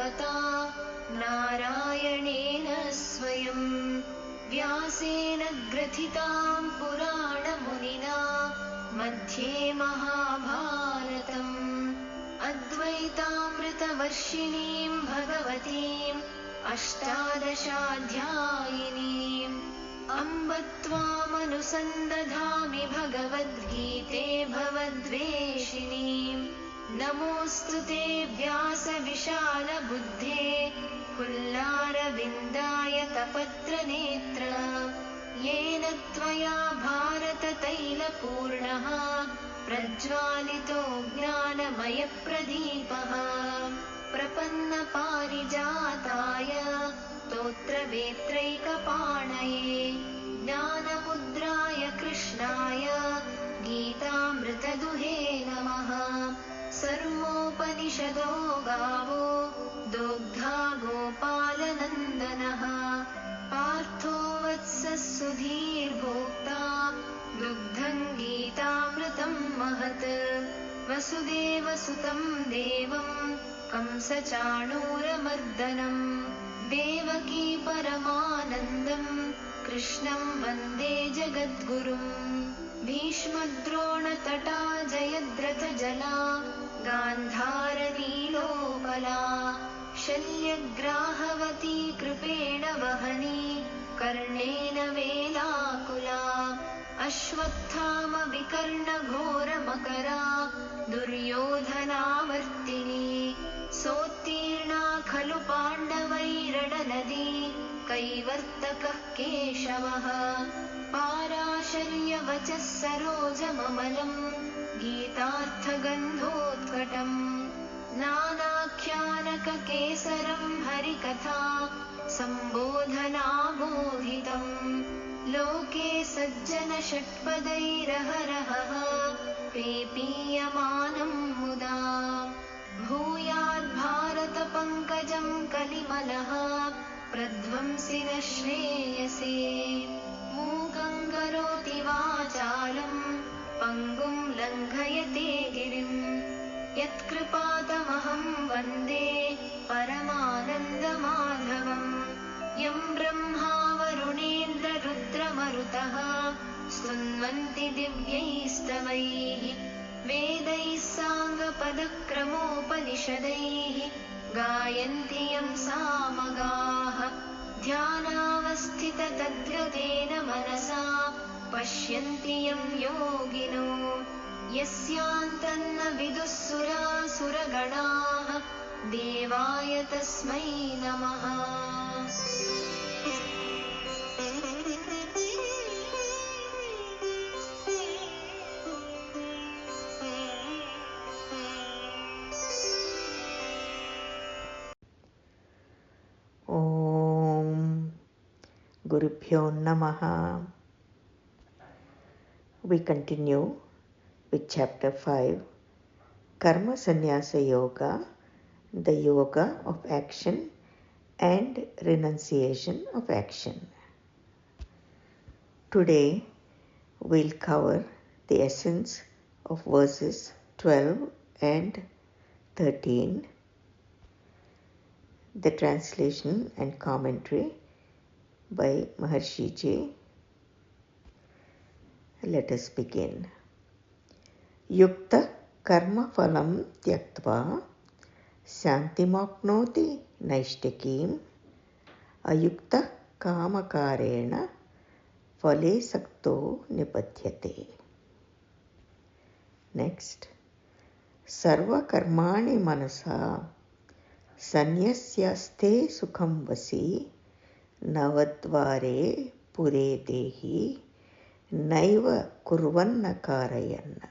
भगवता नारायणेन स्वयं व्यासेन ग्रथितां पुराणमुनिना मध्ये महाभारतम् अद्वैतामृतवर्षिणीं भगवतीम् अष्टादशाध्यायिनीम् अम्ब त्वामनुसन्दधामि भगवद्गीते भवद्वेषिणीम् नमोऽस्तु ते व्यासविशालबुद्धे पुल्लारविन्दायतपत्रनेत्र येन त्वया भारततैलपूर्णः प्रज्वालितो ज्ञानमयप्रदीपः प्रपन्नपारिजाताय स्तोत्रवेत्रैकपाणये ज्ञानमुद्राय कृष्णाय गीतामृतदुहे नमः। सर्वोपनिषदो गावो दोग्धा गोपालनन्दनः पार्थो वत्सः सुधीर्भोक्ता दुग्धं गीतामृतं महत् वसुदेवसुतं देवं कंसचाणूरमर्दनं देवकी परमानन्दं कृष्णं वन्दे जगद्गुरुम् भीष्मद्रोणतटा जयद्रथजला गान्धारनीलोपला शल्यग्राहवती कृपेण वहनी कर्णेन वेलाकुला अश्वत्थामविकर्णघोरमकरा दुर्योधनावर्तिनी सोत्तीर्णा खलु पाण्डवैरणनदी कैवर्तकः केशवः पाराशर्यवचः सरोजममलम् गीतार्थगन्धोत्कटम् नानाख्यानककेसरं हरिकथा सम्बोधनाबोधितम् लोके सज्जनषट्पदैरहरहः पेपीयमानं मुदा भूयाद्भारतपङ्कजं कलिमलः प्रध्वंसि न श्रेयसे मूकं करोति वाचालं पङ्गुं लङ्घयते गिरिं यत्कृपातमहं वन्दे परमानन्दमाधवम् यं ब्रह्मा वरुणेन्द्ररुद्रमरुतः स्तुन्वन्ति दिव्यैस्तवैः वेदैः साङ्गपदक्रमोपनिषदैः गायन्ति यं सामगाः ध्यानावस्थिततद्गतेन मनसा पश्यन्ति यं योगिनो यस्यान्तन्न विदुः सुरासुरगणाः देवाय तस्मै नमः। Gurubhyo Namaha. We continue with Chapter 5, Karma Sannyasa Yoga, the Yoga of Action and Renunciation of Action. Today we'll cover the essence of verses 12 and 13, the translation and commentary by Maharishi. Let us begin. Yukta karma phalam tyaktva shantimapnoti naishtakim ayukta kamakarena phale sakto nipadyate. Next. Sarva karmani manasa sanyasyaste sukham vasi navadvare pure dehi naiva kurvanna karayanna.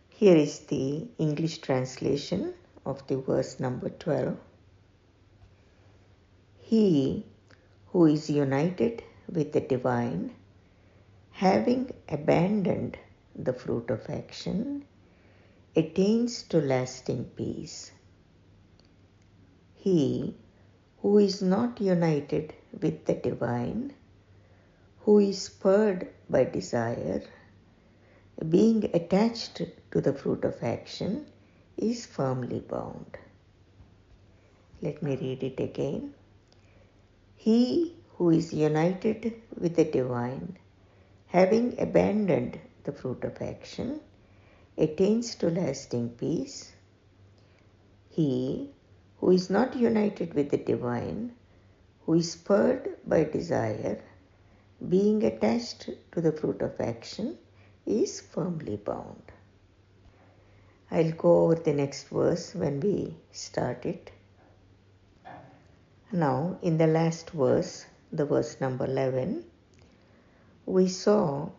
Here is the English translation of the verse number 12. He who is united with the divine, having abandoned the fruit of action, attains to lasting peace. He who is not united with the divine, who is spurred by desire, being attached to the fruit of action, is firmly bound. Let me read it again. He who is united with the divine, having abandoned the fruit of action, attains to lasting peace. He who is not united with the divine, who is spurred by desire, being attached to the fruit of action, is firmly bound. I'll go over the next verse when we start it. Now, in the last verse, the verse number 11, we saw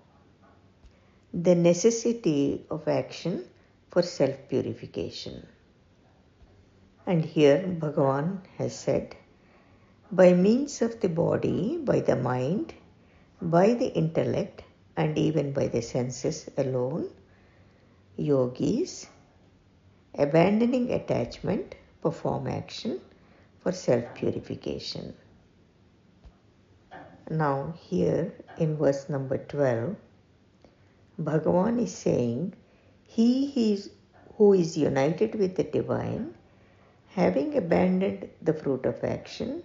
the necessity of action for self-purification. And here Bhagavan has said, by means of the body, by the mind, by the intellect, and even by the senses alone, yogis, abandoning attachment, perform action for self-purification. Now here in verse number 12, Bhagavan is saying, he who is united with the divine, having abandoned the fruit of action,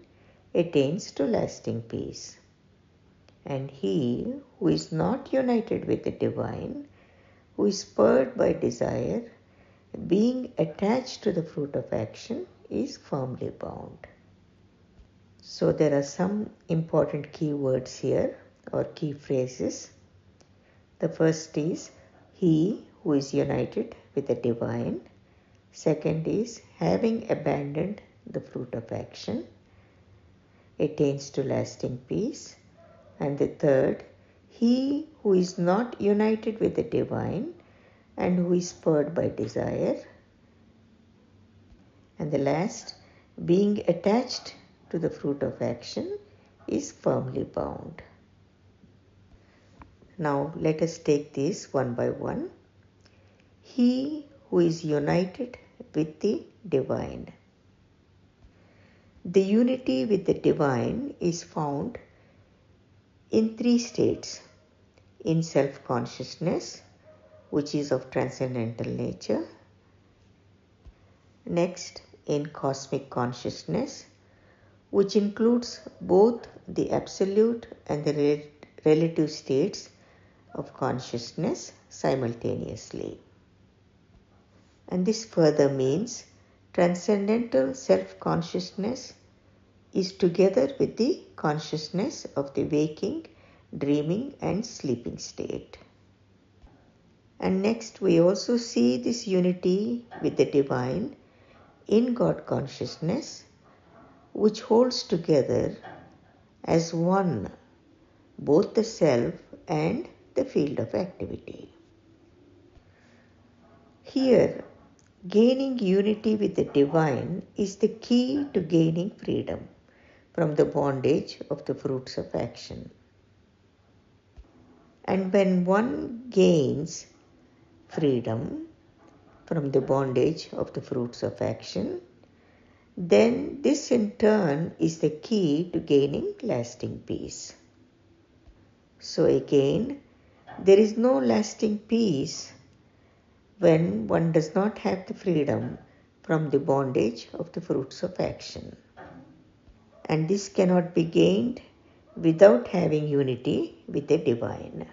attains to lasting peace. And he who is not united with the divine, who is spurred by desire, being attached to the fruit of action, is firmly bound. So there are some important key words here, or key phrases. The first is he who is united with the divine. Second is having abandoned the fruit of action, attains to lasting peace. And the third, he who is not united with the divine and who is spurred by desire. And the last, being attached to the fruit of action, is firmly bound. Now let us take this one by one. He who is united with the divine. The unity with the divine is found in three states. In self-consciousness, which is of transcendental nature. Next, in cosmic consciousness, which includes both the absolute and the relative states of consciousness simultaneously. And this further means transcendental self-consciousness is together with the consciousness of the waking, dreaming and sleeping state. And next we also see this unity with the divine in God consciousness, which holds together as one both the self and the field of activity. Here, gaining unity with the divine is the key to gaining freedom from the bondage of the fruits of action. And when one gains freedom from the bondage of the fruits of action, then this in turn is the key to gaining lasting peace. So again, there is no lasting peace when one does not have the freedom from the bondage of the fruits of action. And this cannot be gained without having unity with the divine.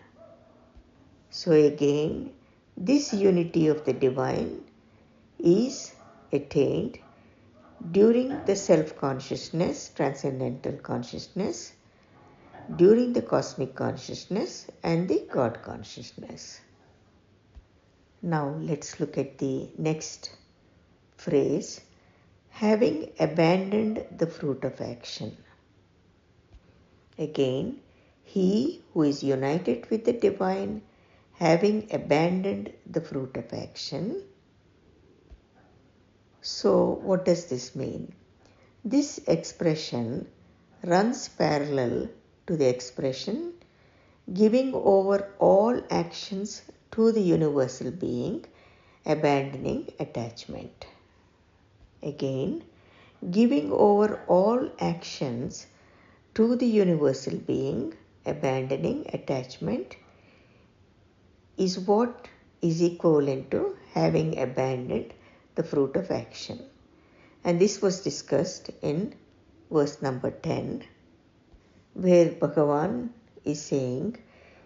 So again, this unity of the divine is attained during the self-consciousness, transcendental consciousness, during the cosmic consciousness and the God consciousness. Now let's look at the next phrase, having abandoned the fruit of action. Again, he who is united with the divine, having abandoned the fruit of action. So what does this mean? This expression runs parallel to the expression giving over all actions to the universal being, abandoning attachment. Again, giving over all actions to the universal being, abandoning attachment, is what is equivalent to having abandoned the fruit of action. And this was discussed in verse number 10, where Bhagavan is saying,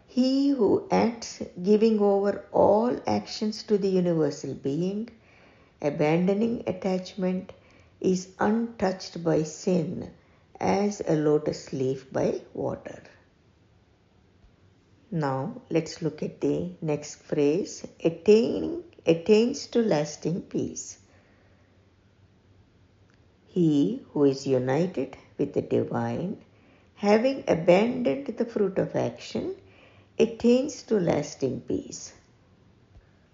he who acts giving over all actions to the universal being, abandoning attachment, is untouched by sin as a lotus leaf by water. Now let's look at the next phrase, attains to lasting peace. He who is united with the divine, having abandoned the fruit of action, attains to lasting peace.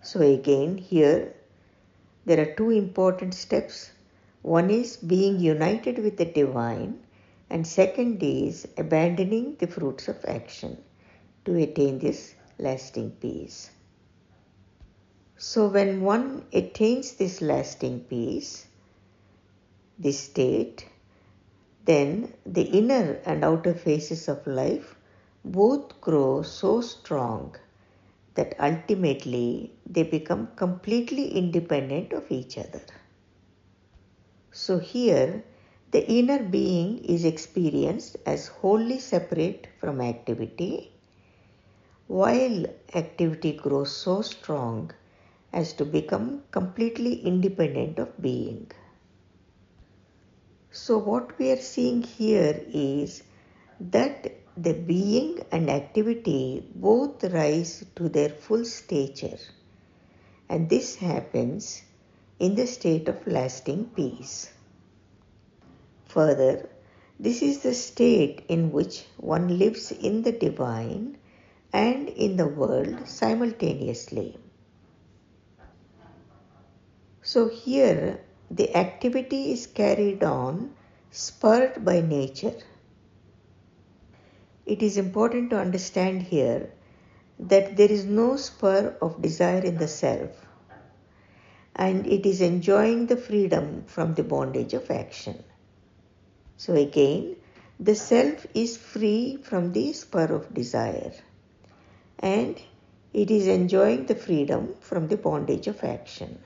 So again here there are two important steps. One is being united with the divine, and second is abandoning the fruits of action to attain this lasting peace. So when one attains this lasting peace, this state, then the inner and outer phases of life both grow so strong that ultimately they become completely independent of each other. So here, the inner being is experienced as wholly separate from activity, while activity grows so strong as to become completely independent of being. So what we are seeing here is that the being and activity both rise to their full stature, and this happens in the state of lasting peace. Further, this is the state in which one lives in the divine and in the world simultaneously. So here the activity is carried on spurred by nature. It is important to understand here that there is no spur of desire in the self, and it is enjoying the freedom from the bondage of action. So again, the self is free from the spur of desire, and it is enjoying the freedom from the bondage of action.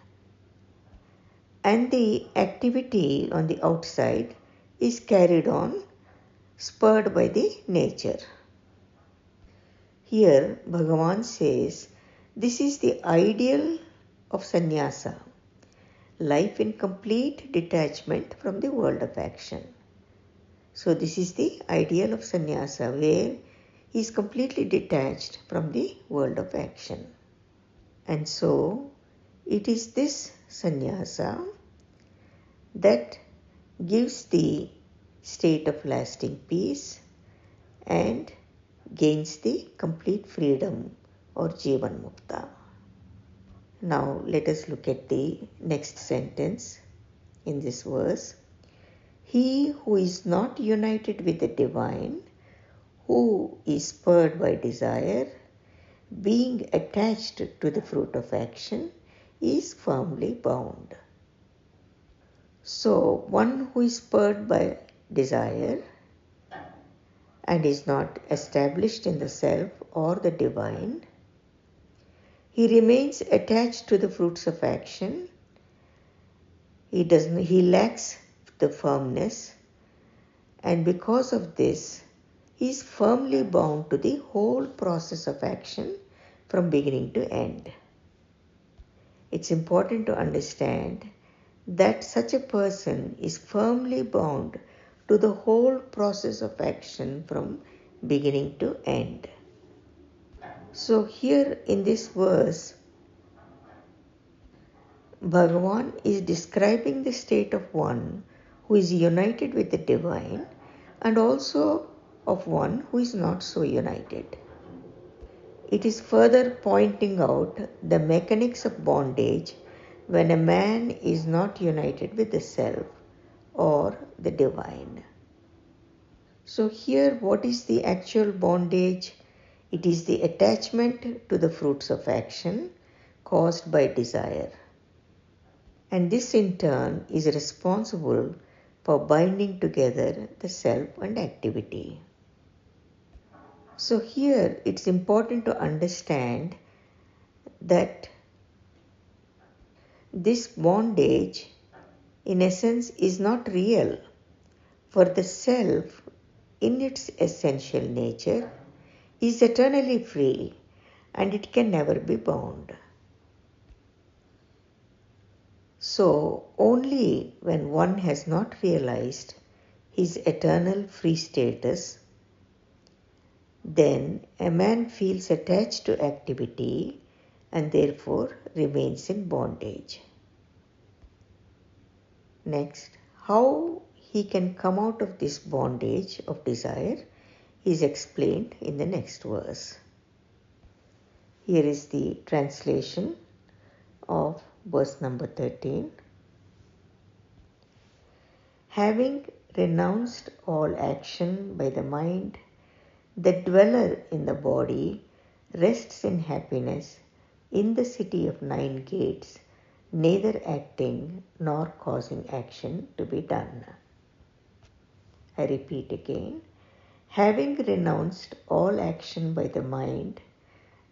And the activity on the outside is carried on, spurred by the nature. Here, Bhagavan says, this is the ideal of sannyasa, life in complete detachment from the world of action. So this is the ideal of sannyasa, where he is completely detached from the world of action. And so, it is this sannyasa that gives the state of lasting peace and gains the complete freedom or Jivan Mukta. Now let us look at the next sentence in this verse. He who is not united with the divine, who is spurred by desire, being attached to the fruit of action, is firmly bound. So, one who is spurred by desire and is not established in the self or the divine, he remains attached to the fruits of action. He lacks the firmness, and because of this, he is firmly bound to the whole process of action from beginning to end. It's important to understand that such a person is firmly bound to the whole process of action from beginning to end. So here in this verse, Bhagavan is describing the state of one who is united with the divine and also of one who is not so united. It is further pointing out the mechanics of bondage when a man is not united with the self or the divine. So here, what is the actual bondage? It is the attachment to the fruits of action caused by desire. And this in turn is responsible for binding together the self and activity. So here it's important to understand that this bondage in essence is not real, for the self in its essential nature is eternally free and it can never be bound. So only when one has not realized his eternal free status, then a man feels attached to activity and therefore remains in bondage. Next, how he can come out of this bondage of desire is explained in the next verse. Here is the translation of verse number 13. Having renounced all action by the mind, the dweller in the body rests in happiness in the city of 9 gates, neither acting nor causing action to be done. I repeat again. Having renounced all action by the mind,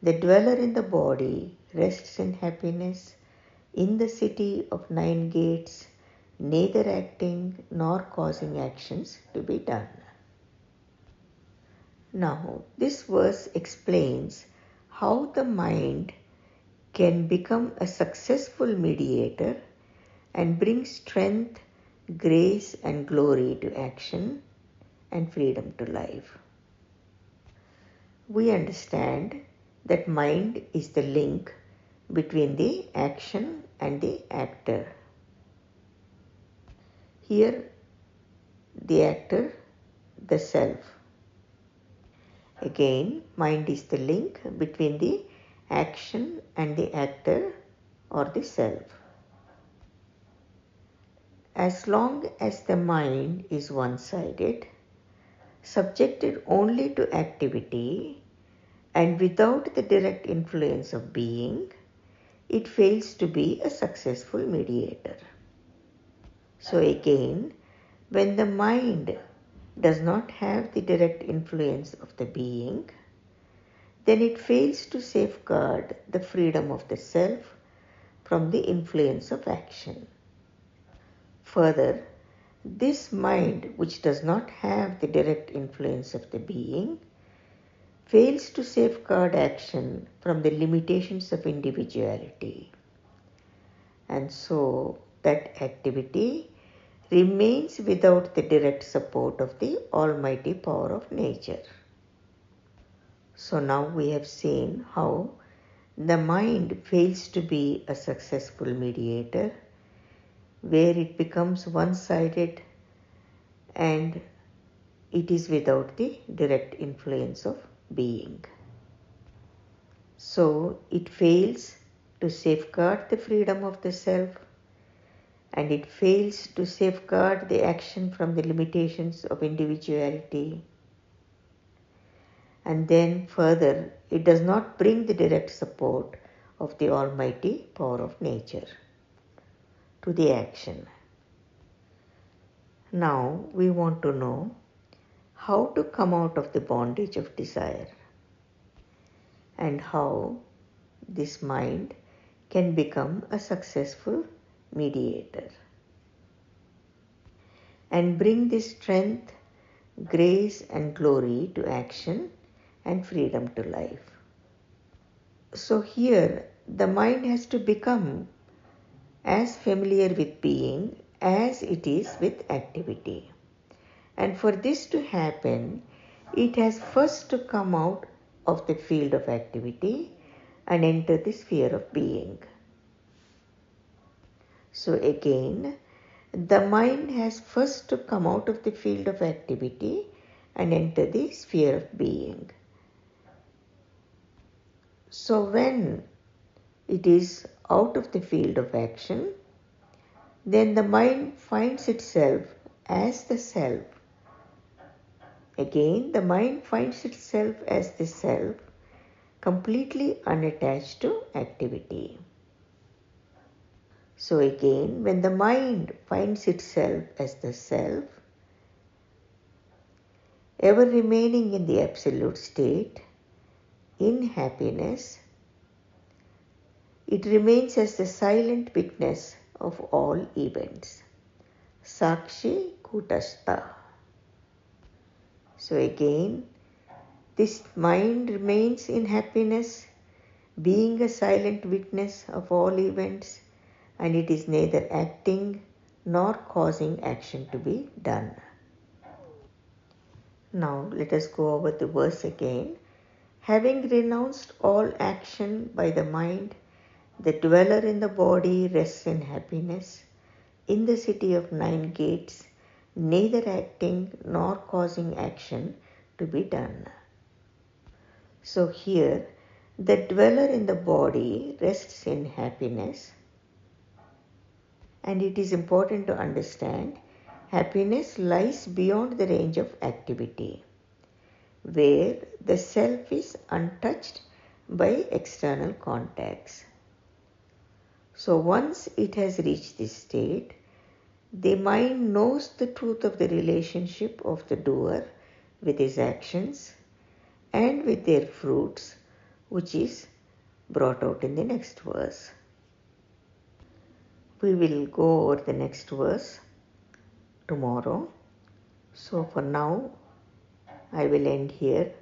the dweller in the body rests in happiness in the city of 9 gates, neither acting nor causing actions to be done. Now, this verse explains how the mind can become a successful mediator and bring strength, grace, and glory to action and freedom to life. We understand that mind is the link between the action and the actor. Here, the actor, the self. Again, mind is the link between the action and the actor or the self. As long as the mind is one-sided, subjected only to activity and without the direct influence of being, it fails to be a successful mediator. So again, when the mind does not have the direct influence of the being, then it fails to safeguard the freedom of the self from the influence of action. Further, this mind, which does not have the direct influence of the being, fails to safeguard action from the limitations of individuality. And so that activity remains without the direct support of the almighty power of nature. So now we have seen how the mind fails to be a successful mediator, where it becomes one-sided and it is without the direct influence of being. So it fails to safeguard the freedom of the self, and it fails to safeguard the action from the limitations of individuality. And then further, it does not bring the direct support of the almighty power of nature to the action. Now we want to know how to come out of the bondage of desire and how this mind can become a successful mediator and bring this strength, grace, and glory to action and freedom to life. So here the mind has to become as familiar with being as it is with activity. And for this to happen, it has first to come out of the field of activity and enter the sphere of being. So again, the mind has first to come out of the field of activity and enter the sphere of being. So when it is out of the field of action, then the mind finds itself as the self. Again, the mind finds itself as the self, completely unattached to activity. So again, when the mind finds itself as the self, ever remaining in the absolute state, in happiness, it remains as the silent witness of all events. Sakshi Kutastha. So again, this mind remains in happiness, being a silent witness of all events, and it is neither acting nor causing action to be done. Now let us go over the verse again. Having renounced all action by the mind, the dweller in the body rests in happiness, in the city of 9 gates, neither acting nor causing action to be done. So here, the dweller in the body rests in happiness, and it is important to understand happiness lies beyond the range of activity, where the self is untouched by external contacts. So once it has reached this state, the mind knows the truth of the relationship of the doer with his actions and with their fruits, which is brought out in the next verse. We will go over the next verse tomorrow. So for now, I will end here.